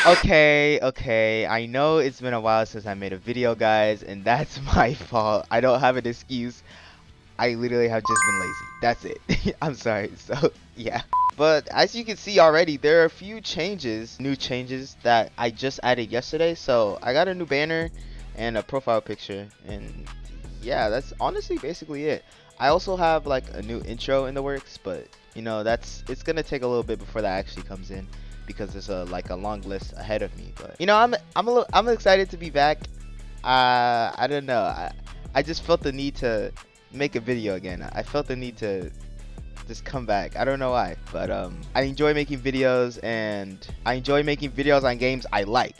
Okay, I know it's been a while since I made a video, guys, and that's my fault. I don't have an excuse. I literally have just been lazy. That's it. I'm sorry. So, yeah. But as you can see already, there are a few changes, new changes that I just added yesterday. So, I got a new banner and a profile picture, and yeah, that's honestly basically it. I also have like a new intro in the works, but it's gonna take a little bit before that actually comes in because there's a long list ahead of me. But I'm excited to be back. I don't know. I just felt the need to make a video again. I felt the need to just come back. I don't know why, but I enjoy making videos, and I enjoy making videos on games I like.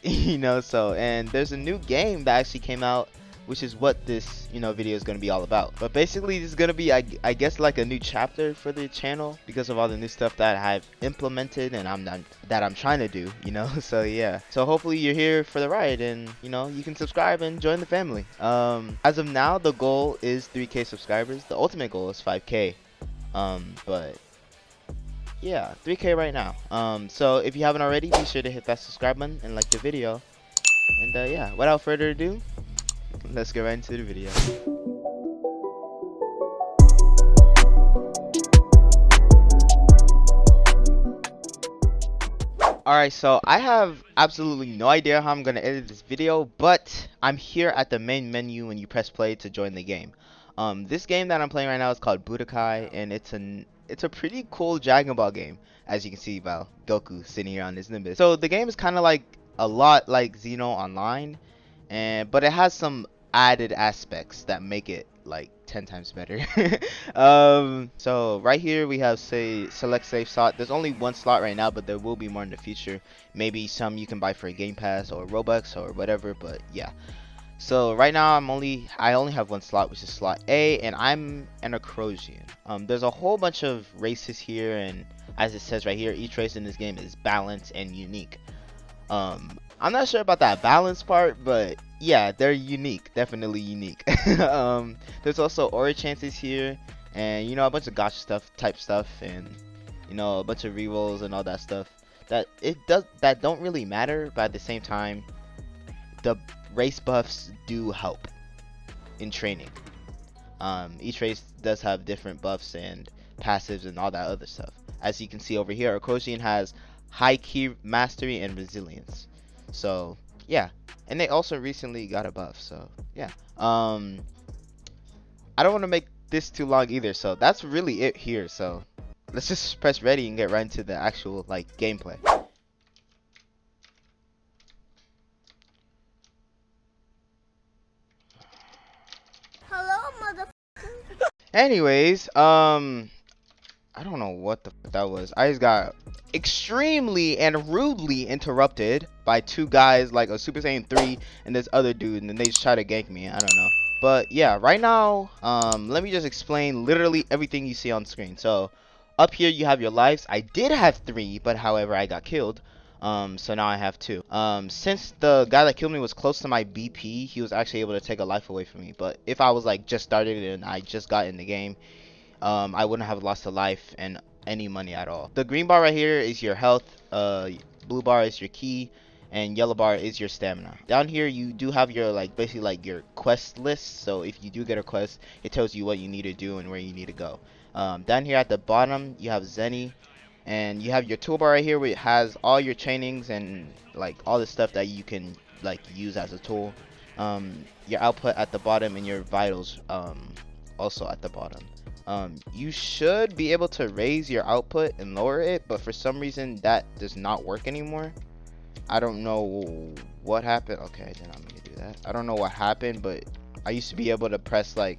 So, and there's a new game that actually came out, which is what this video is going to be all about. But basically, this is going to be, I guess, like a new chapter for the channel because of all the new stuff that I've implemented and I'm trying to do. So yeah, so hopefully you're here for the ride, and you can subscribe and join the family. As of now, the goal is 3K subscribers. The ultimate goal is 5K. But yeah, 3K right now. So if you haven't already, be sure to hit that subscribe button and like the video. And yeah, without further ado, let's get right into the video. Alright, so I have absolutely no idea how I'm gonna edit this video, but I'm here at the main menu when you press play to join the game. This game that I'm playing right now is called Budokai, and it's a pretty cool Dragon Ball game, as you can see by Goku sitting here on his Nimbus. So the game is kind of like a lot like Xeno Online, but it has some added aspects that make it like 10 times better. So right here we have select save slot. There's only one slot right now, but there will be more in the future. Maybe some you can buy for a Game Pass or Robux or whatever, but yeah. So right now I only have one slot, which is slot A, and I'm an Acrosian. There's a whole bunch of races here, and as it says right here, each race in this game is balanced and unique. I'm not sure about that balance part, but yeah, they're unique, definitely unique. There's also aura chances here, and a bunch of gotcha type stuff, and a bunch of rerolls and all that stuff that don't really matter, but at the same time, the race buffs do help in training. Each race does have different buffs and passives and all that other stuff. As you can see over here, Acrosian has high key mastery and resilience. So yeah, and they also recently got a buff. So yeah, I don't want to make this too long either. So that's really it here. So let's just press ready and get right into the actual like gameplay. Anyways, I don't know what the f that was. I just got extremely and rudely interrupted by two guys, like a Super Saiyan 3 and this other dude, and then they just try to gank me. I don't know. But yeah, right now, let me just explain literally everything you see on screen. So up here you have your lives. I did have 3, but however I got killed. So now I have 2. Since the guy that killed me was close to my BP, he was actually able to take a life away from me. But if I was like just started and I just got in the game, I wouldn't have lost a life and any money at all. The green bar right here is your health, blue bar is your key, and yellow bar is your stamina. Down here you do have your basically like your quest list, so if you do get a quest, it tells you what you need to do and where you need to go. Down here at the bottom you have Zenny, and you have your toolbar right here where it has all your trainings and like all the stuff that you can like use as a tool. Your output at the bottom and your vitals also at the bottom. You should be able to raise your output and lower it, but for some reason that does not work anymore. I don't know what happened. Okay, I did not mean to do that. I don't know what happened, but I used to be able to press like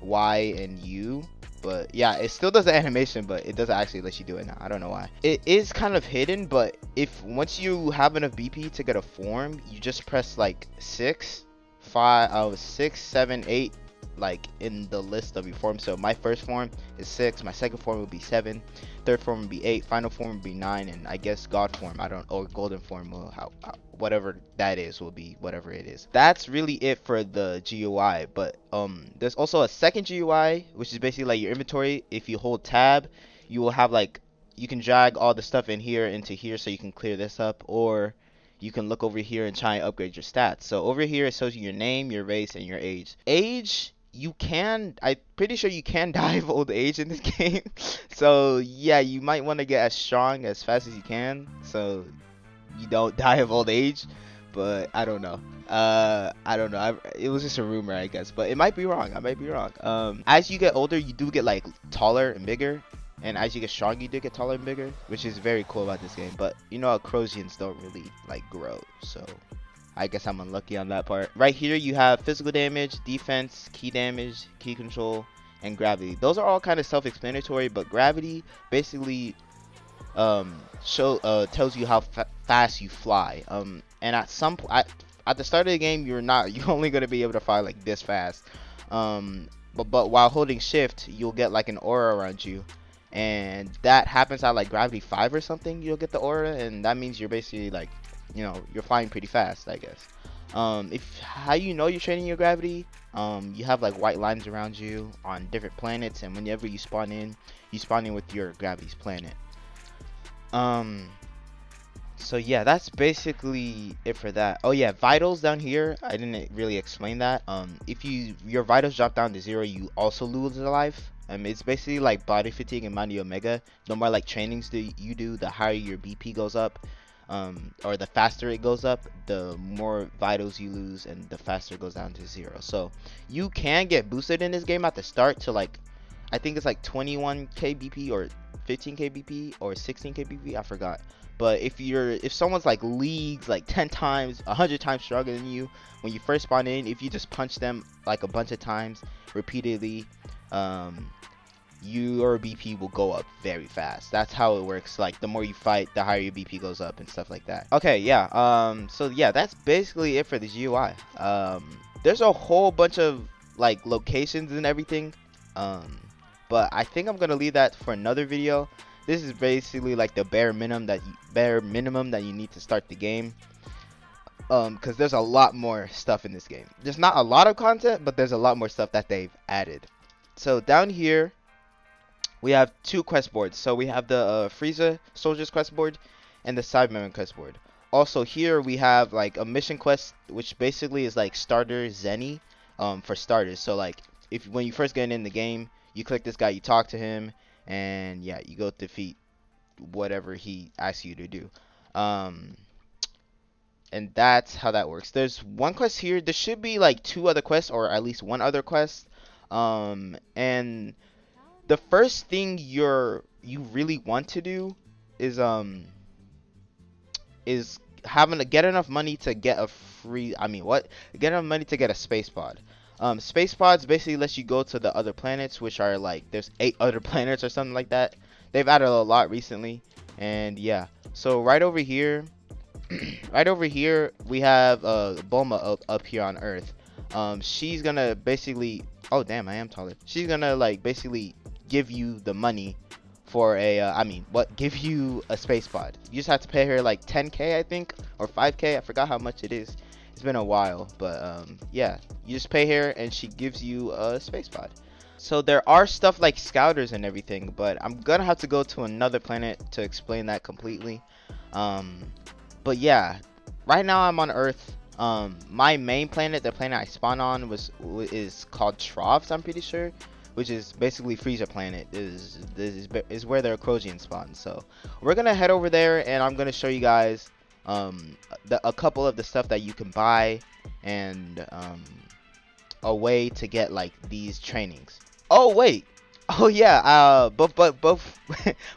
Y and U, but yeah, it still does the animation, but it doesn't actually let you do it now. I don't know why. It is kind of hidden, but if once you have enough BP to get a form, you just press like 6, 7, 8 like in the list of your forms. So my first form is 6, my second form would be 7, third form would be 8, final form would be 9, and I guess god form, or golden form will whatever that is will be whatever it is. That's really it for the GUI, but there's also a second GUI, which is basically like your inventory. If you hold tab, you will have like, you can drag all the stuff in here into here, so you can clear this up, or you can look over here and try and upgrade your stats. So over here it shows you your name, your race, and your age. Age, you can, I'm pretty sure you can die of old age in this game. So yeah, you might want to get as strong as fast as you can so you don't die of old age. But I don't know. I don't know. It was just a rumor, I guess, but it might be wrong. I might be wrong. As you get older, you do get like taller and bigger, and as you get stronger, you do get taller and bigger, which is very cool about this game. But you know, Acrosians don't really like grow, so I guess I'm unlucky on that part. Right here, you have physical damage, defense, key damage, key control, and gravity. Those are all kind of self-explanatory, but gravity basically tells you how fast you fly. And at the start of the game, you're only gonna be able to fly like this fast. But while holding shift, you'll get like an aura around you, and that happens at like gravity 5 or something. You'll get the aura, and that means you're basically like, you know, you're flying pretty fast, I guess. If how you know you're training your gravity, you have like white lines around you on different planets, and whenever you spawn in with your gravity's planet. So yeah, that's basically it for that. Oh yeah, vitals down here, I didn't really explain that. If your vitals drop down to 0, you also lose a life. It's basically like body fatigue and Mighty Omega. The more like trainings that you do, the higher your BP goes up, or the faster it goes up, the more vitals you lose, and the faster it goes down to 0. So you can get boosted in this game at the start to like, I think it's like 21k BP or 15k BP or 16k BP, I forgot. But if someone's like leagues like 10 times, 100 times stronger than you, when you first spawn in, if you just punch them like a bunch of times repeatedly, your BP will go up very fast. That's how it works. Like the more you fight, the higher your BP goes up and stuff like that. Okay, yeah. So yeah, that's basically it for the GUI. There's a whole bunch of like locations and everything. But I think I'm gonna leave that for another video. This is basically like the bare minimum that you need to start the game. Because there's a lot more stuff in this game. There's not a lot of content, but there's a lot more stuff that they've added. So down here, we have 2 quest boards. So we have the Frieza Soldiers quest board and the Cyberman quest board. Also here we have like a mission quest, which basically is like starter Zenny, for starters. So like when you first get in the game, you click this guy, you talk to him, and yeah, you go defeat whatever he asks you to do. And that's how that works. There's one quest here. There should be like 2 other quests, or at least 1 other quest. And the first thing you really want to do is having to get enough money to get a free, get enough money to get a space pod. Space pods basically lets you go to the other planets, which are like, there's 8 other planets or something like that. They've added a lot recently, and yeah. So right over here, we have Bulma up here on Earth. She's gonna basically, oh damn, I am taller. She's gonna like basically give you the money for a, give you a space pod. You just have to pay her like 10k, I think, or 5k. I forgot how much it is. It's been a while, but yeah, you just pay her and she gives you a space pod. So there are stuff like scouters and everything, but I'm gonna have to go to another planet to explain that completely. But yeah, right now I'm on Earth. My main planet, the planet I spawn on, is called Troughs, I'm pretty sure, which is basically Frieza planet. Is where the Acrosians spawn. So we're gonna head over there, and I'm gonna show you guys a couple of the stuff that you can buy, and a way to get like these trainings. Oh wait, oh yeah, but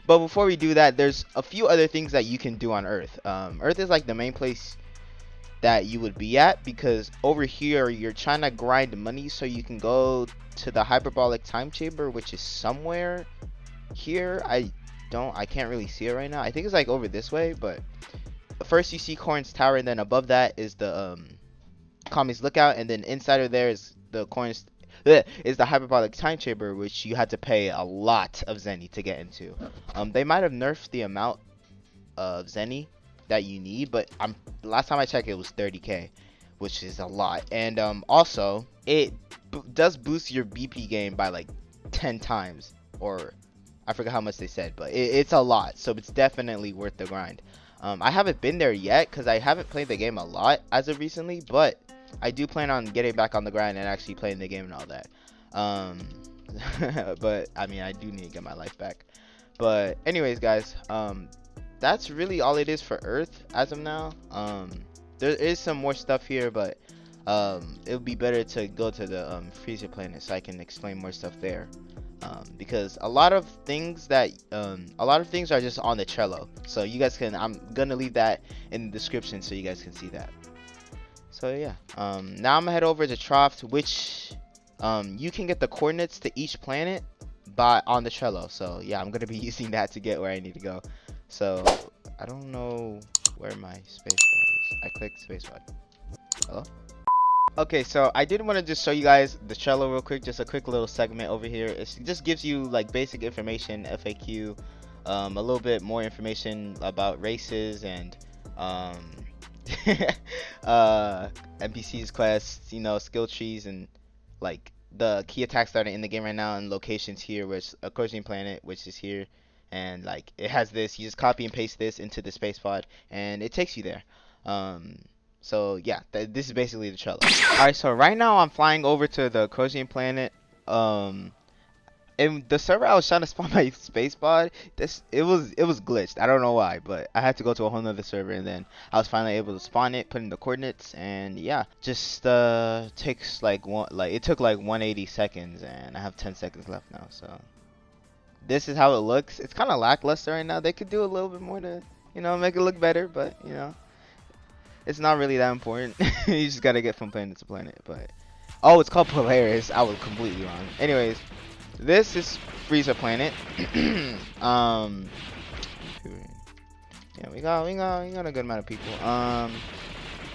before we do that, there's a few other things that you can do on Earth. Earth is like the main place that you would be at, because over here you're trying to grind money so you can go to the hyperbolic time chamber, which is somewhere here. I can't really see it right now. I think it's like over this way, but first you see Corn's Tower, and then above that is the Kami's Lookout, and then inside of there is the hyperbolic time chamber, which you had to pay a lot of Zenny to get into. They might have nerfed the amount of Zenny that you need, but last time I checked it was 30k, which is a lot. And also it does boost your BP game by like 10 times, or I forgot how much they said, but it's a lot, so it's definitely worth the grind. I haven't been there yet because I haven't played the game a lot as of recently, but I do plan on getting back on the grind and actually playing the game and all that. But I mean, I do need to get my life back. But anyways, guys, that's really all it is for Earth as of now. There is some more stuff here, but it would be better to go to the freezer planet so I can explain more stuff there. Because a lot of things are just on the Trello, so you guys can. I'm gonna leave that in the description so you guys can see that. So yeah, now I'm gonna head over to Troft, which you can get the coordinates to each planet on the Trello. So yeah, I'm gonna be using that to get where I need to go. So I don't know where my spacebar is. I clicked spacebar. Hello? Okay, so I did want to just show you guys the Trello real quick, just a quick little segment over here. It just gives you like basic information, FAQ, a little bit more information about races and NPCs, quests, you know, skill trees, and like the key attacks that are in the game right now, and locations here, which Acro planet, which is here, and like it has this. You just copy and paste this into the space pod, and it takes you there. So yeah, this is basically the Trello. Alright, so right now I'm flying over to the Acro planet. And the server I was trying to spawn my space pod, it was glitched. I don't know why, but I had to go to a whole nother server, and then I was finally able to spawn it, put in the coordinates, and yeah, just takes like it took like 180 seconds, and I have 10 seconds left now. So this is how it looks. It's kind of lackluster right now. They could do a little bit more to, you know, make it look better, but you know, it's not really that important. You just gotta get from planet to planet. But oh, it's called Polaris. I was completely wrong. Anyways, this is Freezer Planet. Yeah, we got a good amount of people.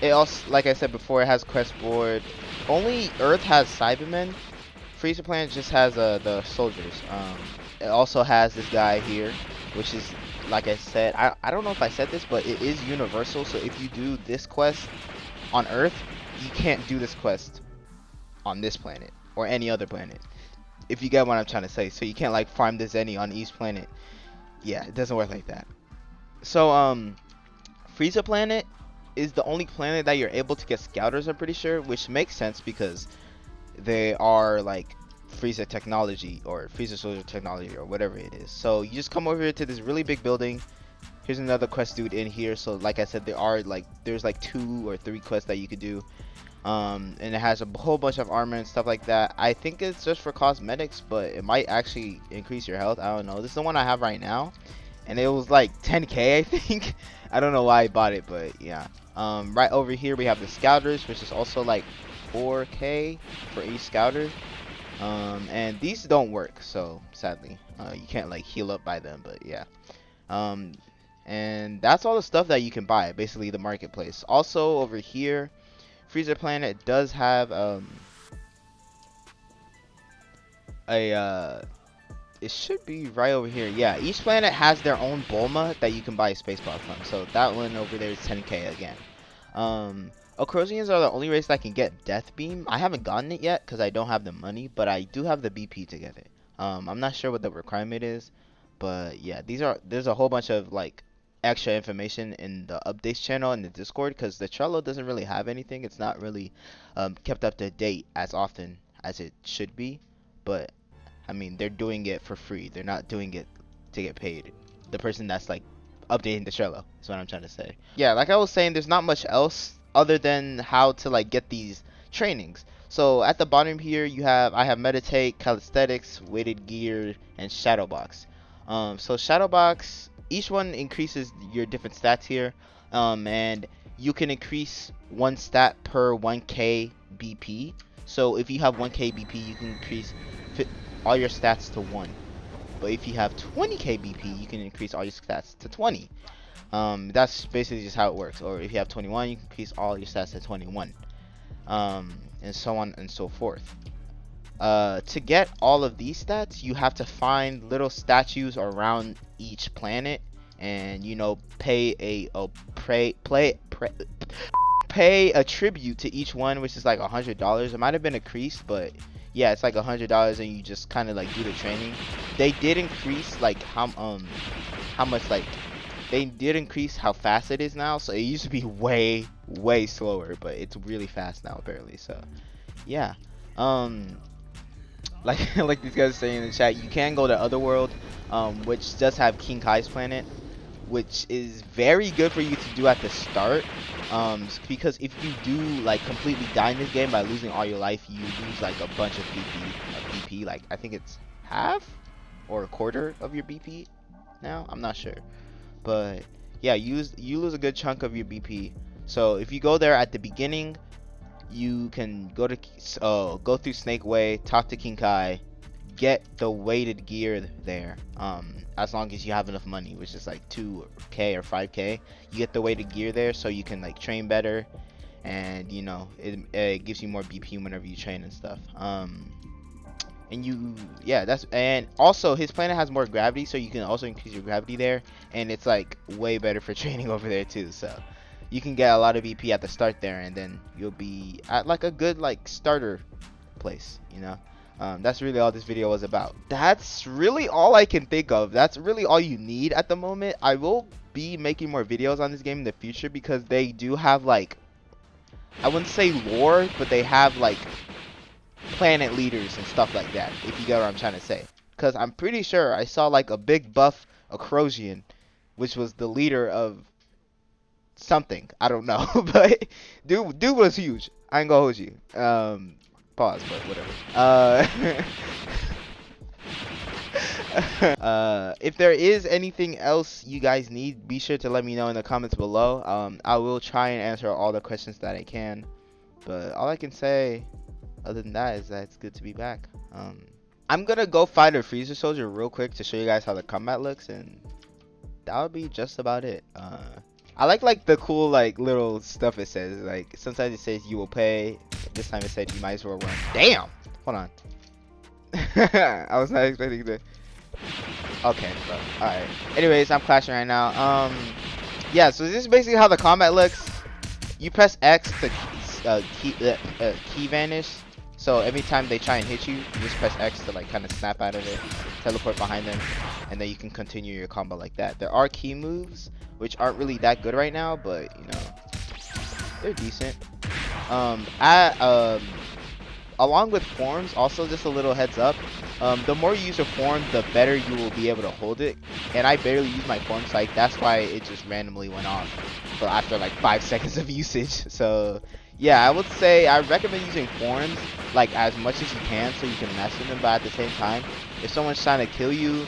It also, like I said before, it has quest board. Only Earth has Cybermen. Freezer Planet just has the soldiers. It also has this guy here, which is, like I said, I don't know if I said this, but it is universal. So if you do this quest on Earth, you can't do this quest on this planet or any other planet. If you get what I'm trying to say. So you can't like farm this any on each planet. Yeah, it doesn't work like that. So Freezer Planet is the only planet that you're able to get scouters, I'm pretty sure, which makes sense because they are like Freezer technology or Freezer soldier technology or whatever it is. So you just come over here to this really big building. Here's another quest dude in here. So like I said, there's like 2 or 3 quests that you could do. And it has a whole bunch of armor and stuff like that. I think it's just for cosmetics, but it might actually increase your health. I don't know. This is the one I have right now, and it was like 10k, I think. I don't know why I bought it, but yeah. Right over here we have the scouters, which is also like 4k for each scouter. And these don't work, so sadly you can't like heal up by them, but yeah. And that's all the stuff that you can buy, basically the marketplace. Also over here, Freezer Planet does have it should be right over here. Yeah, each planet has their own Bulma that you can buy a spacebar from. So that one over there is 10k again. Acrosians are the only race that can get Death Beam. I haven't gotten it yet because I don't have the money, but I do have the BP to get it. I'm not sure what the requirement is, but yeah, there's a whole bunch of like extra information in the updates channel in the Discord, because the Trello doesn't really have anything. It's not really kept up to date as often as it should be, but I mean, they're doing it for free. They're not doing it to get paid. The person that's like updating the Trello is what I'm trying to say. Yeah, like I was saying, there's not much else other than how to like get these trainings. So at the bottom here I have meditate, calisthenics, weighted gear, and shadowbox. So shadowbox, each one increases your different stats here, and you can increase 1 stat per 1k BP. So if you have 1k BP, you can increase all your stats to 1. But if you have 20k BP, you can increase all your stats to 20. That's basically just how it works. Or if you have 21, you can increase all your stats to 21, and so on and so forth. To get all of these stats, you have to find little statues around each planet, and you know, pay a tribute to each one, which is like $100. It might have been increased, but yeah, it's like $100, and you just kind of like do the training. They did increase like how much like they did increase how fast it is now. So it used to be way slower, but it's really fast now apparently. So yeah, like like these guys are saying in the chat, you can go to Otherworld, which does have King Kai's planet, which is very good for you to do at the start, because if you do like completely die in this game by losing all your life, you lose like a bunch of BP, like I think it's half or a quarter of your BP now, I'm not sure, but yeah, you lose a good chunk of your BP. So if you go there at the beginning, you can go through Snake Way, talk to King Kai, get the weighted gear there. As long as you have enough money, which is like 2k or 5k, you get the weighted gear there, so you can like train better, and you know it gives you more BP whenever you train and stuff. And also his planet has more gravity, so you can also increase your gravity there, and it's like way better for training over there too. So you can get a lot of BP at the start there, and then you'll be at like a good like starter place, you know. That's really all this video was about. That's really all I can think of. That's really all you need at the moment. I will be making more videos on this game in the future, because they do have like, I wouldn't say lore, but they have like planet leaders and stuff like that, if you get what I'm trying to say. Because I'm pretty sure I saw like a big buff Acrosian, which was the leader of something, I don't know. But dude was huge. I ain't gonna hold you. Pause, but whatever. If there is anything else you guys need, be sure to let me know in the comments below. I will try and answer all the questions that I can, but all I can say other than that is that it's good to be back. I'm gonna go find a freezer soldier real quick to show you guys how the combat looks, and that'll be just about it. I like the cool like little stuff it says. Like sometimes it says you will pay. This time it said you might as well run. Damn! Hold on. I was not expecting to. Okay, bro. Alright. Anyways, I'm clashing right now. Yeah, so this is basically how the combat looks. You press X to key vanish. So every time they try and hit you, you just press X to like kind of snap out of it, teleport behind them, and then you can continue your combo like that. There are key moves, which aren't really that good right now, but you know, they're decent. Along with forms, also just a little heads up, the more you use a form, the better you will be able to hold it. And I barely use my form psych, that's why it just randomly went off after like 5 seconds of usage. So yeah, I would say I recommend using forms like as much as you can, so you can mess with them. But at the same time, if someone's trying to kill you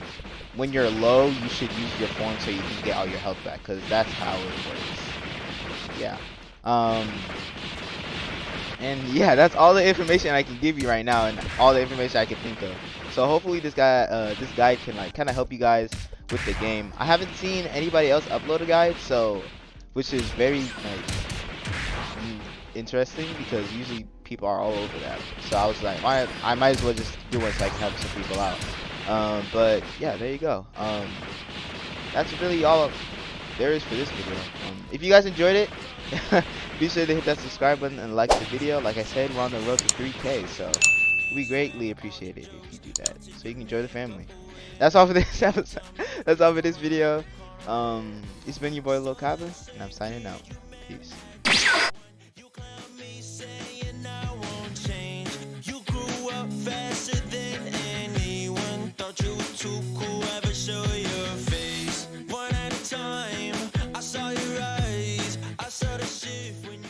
when you're low, you should use your form so you can get all your health back, because that's how it works. Yeah. And yeah, that's all the information I can give you right now, and all the information I can think of. So hopefully this guide can like kind of help you guys with the game. I haven't seen anybody else upload a guide, so which is very like interesting, because usually people are all over that. So I was like, I might as well just do it so I can help some people out. But yeah, there you go. That's really all there is for this video. If you guys enjoyed it, be sure to hit that subscribe button and like the video. Like I said, we're on the road to 3K, so we greatly appreciate it if you do that, so you can enjoy the family. That's all for this episode. That's all for this video. It's been your boy LilCabba, and I'm signing out. Peace. I saw your eyes, I saw the shift when you